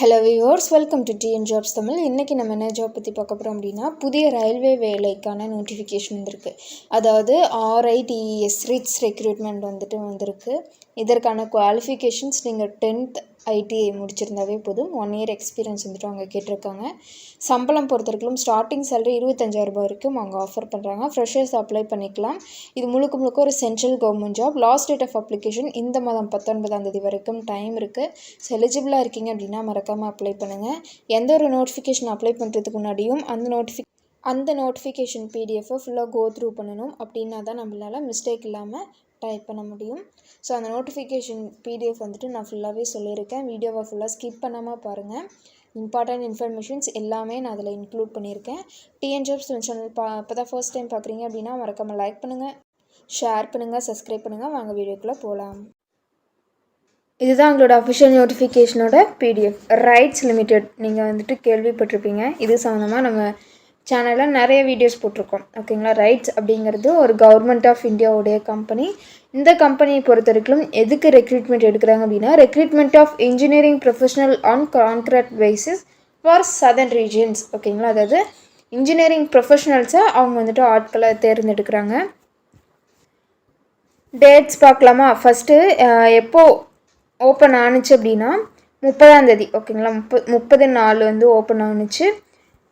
Hello viewers, welcome to TN jobs Tamil. இன்றைக்கி நம்ம என்ன ஜாப் பற்றி பார்க்க போகிறோம் அப்படின்னா, புதிய ரயில்வே வேலைக்கான நோட்டிஃபிகேஷன் வந்திருக்கு. அதாவது RITES ரிட்ஸ் ரெக்ரூட்மெண்ட் வந்திருக்கு. இதற்கான குவாலிஃபிகேஷன்ஸ் நீங்கள் 10th ITI முடிச்சிருந்தாவே போதும். 1 year எக்ஸ்பீரியன்ஸ் அவங்க கேட்டிருக்காங்க. சம்பளம் பொறுத்தவரைக்கும் ஸ்டார்டிங் சேலரி 25,000 வரைக்கும் அவங்க ஆஃபர் பண்ணுறாங்க. ஃப்ரெஷர்ஸ் அப்ளை பண்ணிக்கலாம். இது முழுக்க ஒரு central government job. Last date of application இந்த மாதம் 19ஆம் தேதி வரைக்கும் டைம் இருக்குது. ஸோ எலிஜிபிளாக இருக்கீங்க அப்படின்னா மறக்காமல் அப்ளை பண்ணுங்கள். எந்த ஒரு நோட்டிஃபிகேஷன் அப்ளை பண்ணுறதுக்கு முன்னாடியும் அந்த நோட்டிஃபிகேஷன் PDF ஃபுல்லாக கோ த்ரூ பண்ணணும். அப்படின்னா தான் நம்மளால் மிஸ்டேக் இல்லாமல் டைப் பண்ண முடியும். ஸோ அந்த நோட்டிஃபிகேஷன் PDF நான் ஃபுல்லாகவே சொல்லியிருக்கேன். வீடியோவை ஃபுல்லாக ஸ்கிப் பண்ணாமல் பாருங்கள். இம்பார்ட்டன்ட் இன்ஃபர்மேஷன்ஸ் எல்லாமே நான் அதில் இன்க்ளூட் பண்ணியிருக்கேன். டிஎன் ஜாப்ஸ் சேனல் இப்போ தான் ஃபர்ஸ்ட் டைம் பார்க்குறீங்க அப்படின்னா மறக்காமல் லைக் பண்ணுங்கள், ஷேர் பண்ணுங்கள், சப்ஸ்கிரைப் பண்ணுங்கள். வாங்க வீடியோக்குள்ளே போகலாம். இதுதான் உங்களோட அஃபிஷியல் நோட்டிஃபிகேஷனோட PDF. ரைட்ஸ் லிமிடெட் நீங்கள் கேள்விப்பட்டிருப்பீங்க. இது சம்மந்தமாக நம்ம சேனலில் நிறைய வீடியோஸ் போட்டிருக்கோம். ஓகேங்களா. ரைட்ஸ் அப்படிங்கிறது ஒரு கவர்மெண்ட் ஆஃப் இந்தியாவுடைய கம்பெனி. இந்த கம்பெனியை பொறுத்த வரைக்கும் எதுக்கு ரெக்ரூட்மெண்ட் எடுக்கிறாங்க அப்படின்னா, recruitment of engineering professional on contract basis for southern regions. ஓகேங்களா. அதாவது இன்ஜினியரிங் ப்ரொஃபஷனல்ஸை அவங்க ஆட்களை தேர்ந்தெடுக்கிறாங்க. டேட்ஸ் பார்க்கலாமா. ஃபஸ்ட்டு எப்போ ஓப்பன் ஆணுச்சு அப்படின்னா 30ஆம் தேதி. ஓகேங்களா. 30 ஓப்பன் ஆணுச்சு.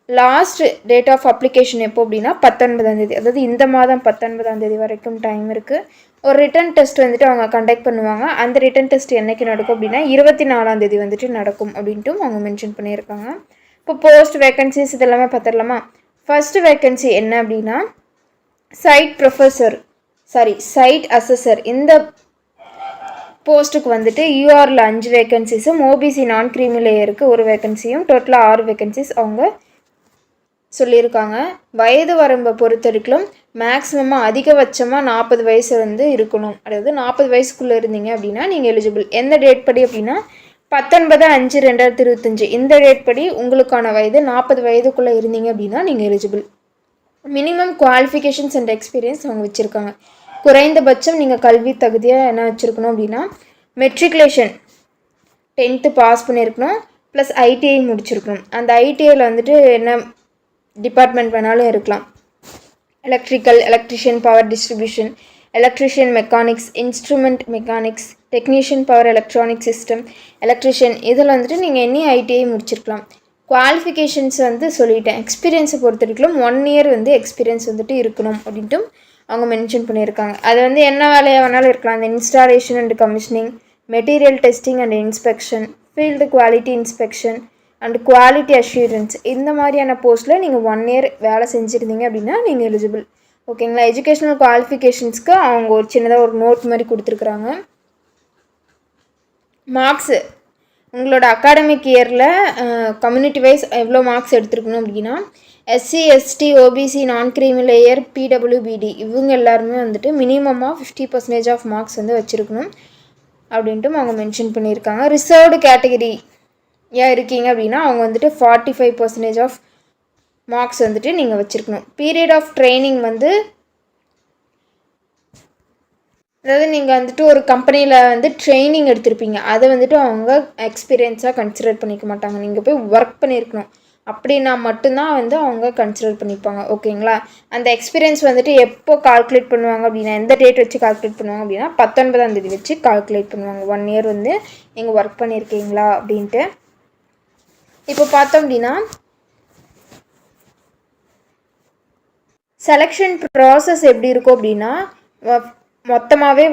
லாஸ்ட் டேட் ஆஃப் அப்ளிகேஷன் எப்போ அப்படின்னா 19ஆம் தேதி. அதாவது இந்த மாதம் 19ஆம் தேதி வரைக்கும் டைம் இருக்குது. ஒரு ரிட்டன் டெஸ்ட் அவங்க கண்டக்ட் பண்ணுவாங்க. அந்த ரிட்டன் டெஸ்ட் என்றைக்கு நடக்கும் அப்படின்னா 24ஆம் தேதி நடக்கும் அப்படின்ட்டு அவங்க மென்ஷன் பண்ணியிருக்காங்க. இப்போ போஸ்ட் வேக்கன்சிஸ் இதெல்லாமே பார்த்துடலாமா. ஃபர்ஸ்ட் வேக்கன்சி என்ன அப்படின்னா சைட் அசஸர். இந்த போஸ்ட்டுக்கு URல 5 வேக்கன்சிஸும் OBC நான் க்ரீமி லேயருக்கு 1 வேக்கன்சியும் டோட்டலாக 6 வேக்கன்சிஸ் அவங்க சொல்லியிருக்காங்க. வயது வரம்பை பொறுத்த வரைக்கும் மேக்ஸிமமாக அதிகபட்சமாக 40 வயசு இருக்கணும். அதாவது 40 வயசுக்குள்ளே இருந்தீங்க அப்படின்னா நீங்கள் எலிஜிபிள். எந்த டேட் படி அப்படின்னா 19/5/2025 இந்த டேட் படி உங்களுக்கான வயது 40 வயதுக்குள்ளே இருந்தீங்க அப்படின்னா நீங்கள் eligible. Minimum qualifications and experience அவங்க வச்சுருக்காங்க. குறைந்தபட்சம் நீங்கள் கல்வி தகுதியாக என்ன வச்சுருக்கணும் அப்படின்னா மெட்ரிகுலேஷன் 10th பாஸ் பண்ணியிருக்கணும், ப்ளஸ் ITI முடிச்சிருக்கணும். அந்த ITIயில் என்ன டிபார்ட்மெண்ட் வேணாலும் இருக்கலாம். Electrical, electrician, power distribution, electrician mechanics, instrument mechanics, technician power electronic system, electrician இதில் நீங்கள் எனி ITI முடிச்சிருக்கலாம். குவாலிஃபிகேஷன்ஸ் சொல்லிட்டேன். எக்ஸ்பீரியன்ஸை பொறுத்த வரைக்கும் 1 year எக்ஸ்பீரியன்ஸ் இருக்கணும் அப்படின்ட்டு அவங்க மென்ஷன் பண்ணியிருக்காங்க. அது என்ன வேலையாக வேணாலும் இருக்கலாம். அந்த installation and commissioning, material testing and inspection, field quality inspection and quality assurance இந்த மாதிரியான போஸ்ட்டில் நீங்கள் 1 year வேலை செஞ்சுருந்தீங்க அப்படின்னா நீங்கள் எலிஜிபிள். ஓகேங்களா. எஜுகேஷ்னல் குவாலிஃபிகேஷன்ஸ்க்கு அவங்க ஒரு சின்னதாக ஒரு நோட் மாதிரி கொடுத்துருக்குறாங்க. மார்க்ஸு உங்களோட அகாடமிக் இயரில் கம்யூனிட்டி வைஸ் எவ்வளோ மார்க்ஸ் எடுத்துருக்கணும் அப்படின்னா SC ST OBC நான் க்ரீமி லேயர் PWBD இவங்க எல்லாருமே மினிமமாக 50% ஆஃப் மார்க்ஸ் வச்சுருக்கணும் அப்படின்ட்டு அவங்க மென்ஷன் பண்ணியிருக்காங்க. ரிசர்வ்டு கேட்டகரி இருக்கீங்க அப்படின்னா அவங்க 45% ஆஃப் மார்க்ஸ் நீங்கள் வச்சுருக்கணும். பீரியட் ஆஃப் ட்ரைனிங் அதாவது நீங்கள் ஒரு கம்பெனியில் ட்ரைனிங் எடுத்திருப்பீங்க. அதை அவங்க எக்ஸ்பீரியன்ஸாக கன்சிடர் பண்ணிக்க மாட்டாங்க. நீங்கள் போய் ஒர்க் பண்ணியிருக்கணும் அப்படின்னா மட்டும்தான் அவங்க கன்சிடர் பண்ணிப்பாங்க. ஓகேங்களா. அந்த எக்ஸ்பீரியன்ஸ் எப்போ கால்குலேட் பண்ணுவாங்க அப்படின்னா, எந்த டேட் வச்சு கால்குலேட் பண்ணுவாங்க அப்படின்னா 19ஆம் தேதி வச்சு கால்குலேட் பண்ணுவாங்க. 1 year நீங்கள் ஒர்க் பண்ணியிருக்கீங்களா அப்படின்ட்டு. இப்போ பார்த்தோம் அப்படின்னா செலெக்ஷன் ப்ராசஸ் எப்படி இருக்கும் அப்படின்னா, மொத்தமாகவே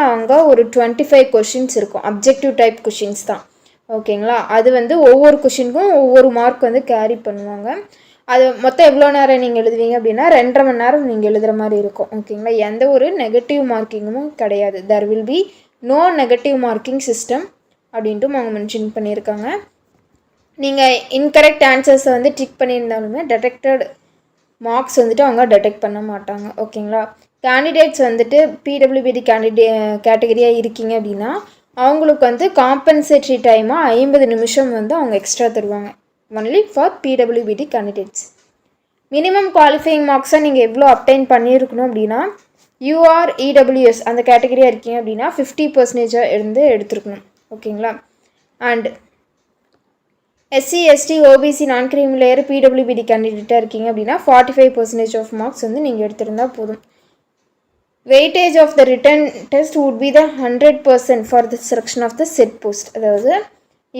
அவங்க ஒரு 25 கொஷின்ஸ் இருக்கும். அப்ஜெக்டிவ் டைப் கொஷின்ஸ் தான். ஓகேங்களா. அது ஒவ்வொரு கொஷினுக்கும் ஒவ்வொரு மார்க் கேரி பண்ணுவாங்க. அது மொத்தம் எவ்வளோ நேரம் நீங்கள் எழுதுவீங்க அப்படின்னா 2.5 மணி நேரம் நீங்கள் எழுதுகிற மாதிரி இருக்கும். ஓகேங்களா. எந்த ஒரு நெகட்டிவ் மார்க்கிங்கும் கிடையாது. There will be no negative marking system அப்படின்ட்டு அவங்க மென்ஷன் பண்ணியிருக்காங்க. நீங்கள் இன்கரெக்ட் ஆன்சர்ஸை டிக் பண்ணியிருந்தாலுமே டெடெக்டட் மார்க்ஸ் அவங்க டெடெக்ட் பண்ண மாட்டாங்க. ஓகேங்களா. கேண்டிடேட்ஸ் PWBD கேட்டகரியாக இருக்கீங்க அப்படின்னா அவங்களுக்கு காம்பன்சேட்ரி டைமாக 50 நிமிஷம் அவங்க எக்ஸ்ட்ரா தருவாங்க. Only for PWBD candidates. Minimum qualifying மார்க்ஸை நீங்கள் எவ்வளோ அப்டைன் பண்ணியிருக்கணும் அப்படின்னா UREWS அந்த கேட்டகரியாக இருக்கீங்க அப்படின்னா 50% எடுத்துருக்கணும். ஓகேங்களா. And SC ST OBC non creamy layer PWBD கேண்டிடேட்டாக இருக்கீங்க அப்படின்னா 45% ஆஃப் மார்க்ஸ் வந்து நீங்கள் எடுத்திருந்தால் போதும். Weightage of the written test would be the 100% for the selection of the set post. அதாவது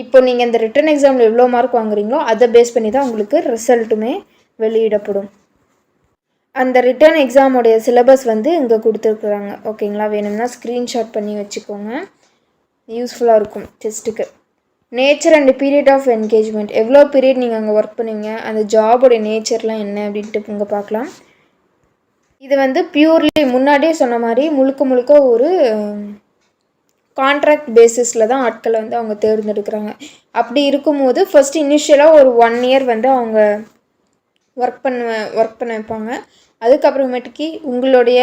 இப்போ நீங்கள் இந்த ரிட்டன் எக்ஸாமில் எவ்வளோ மார்க் வாங்குறீங்களோ அதை பேஸ் பண்ணி தான் உங்களுக்கு ரிசல்ட்டுமே வெளியிடப்படும். அந்த ரிட்டன் எக்ஸாமோடைய சிலபஸ் வந்து இங்கே கொடுத்துருக்குறாங்க. ஓகேங்களா, வேணும்னா ஸ்க்ரீன்ஷாட் பண்ணி வச்சுக்கோங்க, யூஸ்ஃபுல்லாக இருக்கும் டெஸ்ட்டுக்கு. Nature and period of engagement, எவ்வளோ பீரியட் நீங்கள் அங்கே ஒர்க் பண்ணுவீங்க, அந்த ஜாபோடைய நேச்சர்லாம் என்ன அப்படின்ட்டு இங்கே பார்க்கலாம். இது வந்து பியூர்லி முன்னாடியே சொன்ன மாதிரி முழுக்க ஒரு கான்ட்ராக்ட் பேசிஸில் தான் ஆட்களை வந்து அவங்க தேர்ந்தெடுக்கிறாங்க. அப்படி இருக்கும்போது ஃபஸ்ட்டு இனிஷியலாக ஒரு 1 இயர் வந்து அவங்க ஒர்க் பண்ண வைப்பாங்க. அதுக்கப்புறமேட்டுக்கு உங்களுடைய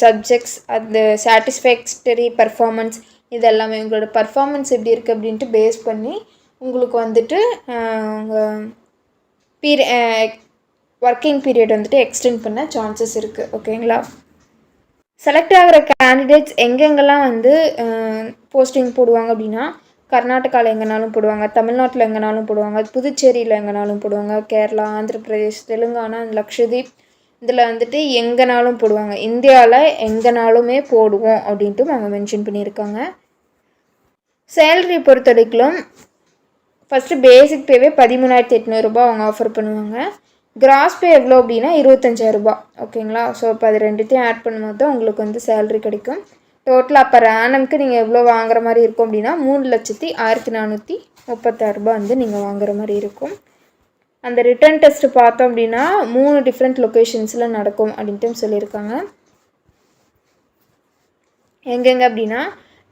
சப்ஜெக்ட்ஸ், அந்த சாட்டிஸ்ஃபேக்டரி பர்ஃபார்மன்ஸ், இதெல்லாமே உங்களோட பர்ஃபார்மன்ஸ் எப்படி இருக்குது அப்படின்ட்டு பேஸ் பண்ணி உங்களுக்கு வந்துட்டு ஒர்க்கிங் பீரியட் வந்துட்டு எக்ஸ்டெண்ட் பண்ண சான்சஸ் இருக்குது. ஓகேங்களா, செலக்ட் ஆகிற கேண்டிடேட்ஸ் எங்கெங்கெல்லாம் வந்து போஸ்டிங் போடுவாங்க அப்படின்னா, கர்நாடகாவில் எங்கேனாலும் போடுவாங்க, தமிழ்நாட்டில் எங்கேனாலும் போடுவாங்க, புதுச்சேரியில் எங்கேனாலும் போடுவாங்க, கேரளா, ஆந்திர பிரதேஷ், தெலுங்கானா, லக்ஷதீப், இதில் வந்துட்டு எங்கேனாலும் போடுவாங்க. இந்தியாவில் எங்கேனாலுமே போடுவோம் அப்படின்ட்டு அவங்க மென்ஷன் பண்ணியிருக்காங்க. சேலரி பொறுத்த வரைக்கும் ஃபஸ்ட்டு பேசிக் பேவே 13,800 ரூபாய் அவங்க ஆஃபர் பண்ணுவாங்க. கிராஸ் பே எவ்வளோ அப்படின்னா 25,000 ரூபாய். ஓகேங்களா, ஸோ இப்போ அது ரெண்டுத்தையும் ஆட் பண்ணும்போது தான் உங்களுக்கு வந்து சேலரி கிடைக்கும். டோட்டலாக அப்போ ரேனம்க்கு நீங்கள் எவ்வளோ வாங்குற மாதிரி இருக்கும் அப்படின்னா 3,1436 ரூபாய் வந்து நீங்கள் வாங்குற மாதிரி இருக்கும். அந்த ரிட்டன் டெஸ்ட்டு பார்த்தோம் அப்படின்னா 3 டிஃப்ரெண்ட் லொக்கேஷன்ஸில் நடக்கும் அப்படின்ட்டு சொல்லியிருக்காங்க. எங்கெங்க அப்படின்னா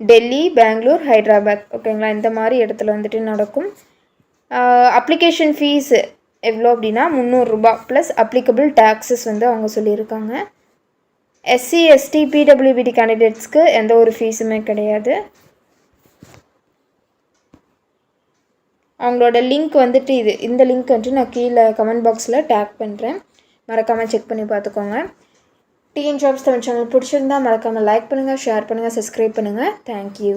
டெல்லி, பெங்களூர், ஹைதராபாத். ஓகேங்களா, இந்த மாதிரி இடத்துல வந்துட்டு நடக்கும். அப்ளிகேஷன் ஃபீஸு எவ்வளோ அப்படின்னா 300 ரூபாய் ப்ளஸ் அப்ளிகபிள் டேக்ஸஸ் வந்து அவங்க சொல்லியிருக்காங்க. எஸ்சி எஸ்டி பிடபிள்யூபிடி கேண்டிடேட்ஸ்க்கு எந்த ஒரு ஃபீஸுமே கிடையாது. அவங்களோட லிங்க் வந்துட்டு இந்த லிங்க் வந்துட்டு நான் கீழே கமெண்ட் பாக்ஸில் டேக் பண்ணுறேன், மறக்காமல் செக் பண்ணி பார்த்துக்கோங்க. டிஎன் ஜாப்ஸ் தமிழ் சேனல் பிடிச்சிருந்தா மறக்காமல் லைக் பண்ணுங்கள், ஷேர் பண்ணுங்கள், சப்ஸ்கிரைப் பண்ணுங்கள். தேங்க்யூ.